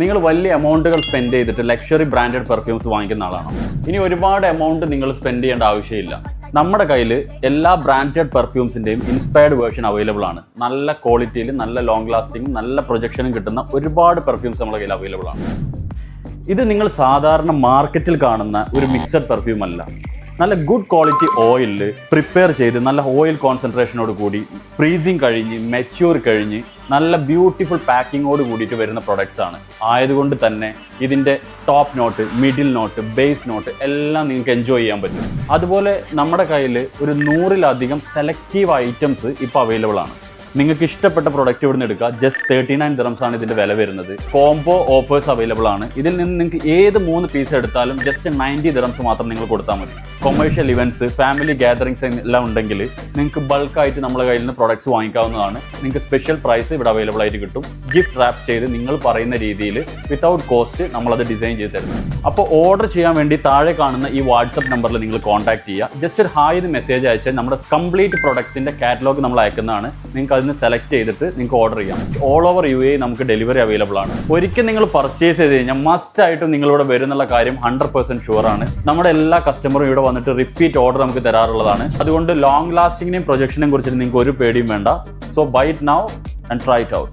നിങ്ങൾ വലിയ എമൗണ്ടുകൾ സ്പെൻഡ് ചെയ്തിട്ട് ലക്ഷറി ബ്രാൻഡഡ് പെർഫ്യൂംസ് വാങ്ങിക്കുന്ന ആളാണോ? ഇനി ഒരുപാട് എമൗണ്ട് നിങ്ങൾ സ്പെൻഡ് ചെയ്യേണ്ട ആവശ്യമില്ല. നമ്മുടെ കയ്യിൽ എല്ലാ ബ്രാൻഡഡ് പെർഫ്യൂംസിൻ്റെയും ഇൻസ്പയർഡ് വേർഷൻ അവൈലബിൾ ആണ്. നല്ല ക്വാളിറ്റിയിൽ, നല്ല ലോങ് ലാസ്റ്റിംഗ്, നല്ല പ്രൊജക്ഷനും കിട്ടുന്ന ഒരുപാട് പെർഫ്യൂംസ് നമ്മുടെ കയ്യിൽ അവൈലബിൾ ആണ്. ഇത് നിങ്ങൾ സാധാരണ മാർക്കറ്റിൽ കാണുന്ന ഒരു മിക്സഡ് പെർഫ്യൂം അല്ല. നല്ല ഗുഡ് ക്വാളിറ്റി ഓയിലിൽ പ്രിപ്പയർ ചെയ്ത് നല്ല ഓയിൽ കോൺസെൻട്രേഷനോട് കൂടി ഫ്രീസിങ് കഴിഞ്ഞ് മെച്യൂർ കഴിഞ്ഞ് നല്ല ബ്യൂട്ടിഫുൾ പാക്കിങ്ങോട് കൂടിയിട്ട് വരുന്ന പ്രൊഡക്ട്സ് ആണ്. ആയതുകൊണ്ട് തന്നെ ഇതിൻ്റെ top note, middle note, base note എല്ലാം നിങ്ങൾക്ക് എൻജോയ് ചെയ്യാൻ പറ്റും. അതുപോലെ നമ്മുടെ കയ്യിൽ ഒരു 100-ലധികം സെലക്റ്റീവ് ഐറ്റംസ് ഇപ്പോൾ അവൈലബിൾ ആണ്. നിങ്ങൾക്ക് ഇഷ്ടപ്പെട്ട പ്രൊഡക്റ്റ് ഇവിടുന്ന് എടുക്കുക. ജസ്റ്റ് 39 dirhams ആണ് ഇതിൻ്റെ വില വരുന്നത്. കോംബോ ഓഫേഴ്സ് അവൈലബിൾ ആണ്. ഇതിൽ നിന്ന് നിങ്ങൾക്ക് ഏത് 3 പീസ് എടുത്താലും ജസ്റ്റ് 90 dirhams മാത്രം നിങ്ങൾ കൊടുത്താൽ മതി. കൊമേഴ്ഷ്യൽ ഇവൻറ്റ്സ്, ഫാമിലി ഗ്യാതറിങ്സ് എല്ലാം ഉണ്ടെങ്കിൽ നിങ്ങൾക്ക് ബൾക്കായിട്ട് നമ്മളെ കയ്യിൽ നിന്ന് പ്രൊഡക്ട്സ് വാങ്ങിക്കാവുന്നതാണ്. നിങ്ങൾക്ക് സ്പെഷ്യൽ പ്രൈസ് ഇവിടെ അവൈലബിൾ ആയിട്ട് കിട്ടും. ഗിഫ്റ്റ് റാപ്പ് ചെയ്ത് നിങ്ങൾ പറയുന്ന രീതിയിൽ വിത്തൗട്ട് കോസ്റ്റ് നമ്മളത് ഡിസൈൻ ചെയ്ത് തരുന്നു. അപ്പോൾ ഓർഡർ ചെയ്യാൻ വേണ്ടി താഴെ കാണുന്ന ഈ വാട്സപ്പ് നമ്പറിൽ നിങ്ങൾ കോൺടാക്ട് ചെയ്യുക. ജസ്റ്റ് ഒരു ഹായ് മെസ്സേജ് അയച്ചാൽ നമ്മുടെ കംപ്ലീറ്റ് പ്രൊഡക്ട്സിൻ്റെ കാറ്റലോഗ് നമ്മൾ അയക്കുന്നതാണ്. നിങ്ങൾക്ക് അതിന് സെലക്ട് ചെയ്തിട്ട് നിങ്ങൾക്ക് ഓർഡർ ചെയ്യാം. ഓൾ ഓവർ UAE നമുക്ക് ഡെലിവറി അവൈലബിൾ ആണ്. ഒരിക്കൽ നിങ്ങൾ പർച്ചേസ് ചെയ്ത് കഴിഞ്ഞാൽ മസ്റ്റ് ആയിട്ടും നിങ്ങളിവിടെ വരുന്നുള്ള കാര്യം 100% ഷുവർ ആണ്. നമ്മുടെ എല്ലാ കസ്റ്റമറും ഇവിടെ വന്നിട്ട് റിപ്പീറ്റ് ഓർഡർ നമുക്ക് തരാറുള്ളതാണ്. അതുകൊണ്ട് ലോങ് ലാസ്റ്റിങ്ങിനെയും പ്രൊജക്ഷനെയും കുറിച്ചിട്ട് നിങ്ങൾക്ക് ഒരു പേടിയും വേണ്ട. So buy it now and try it out.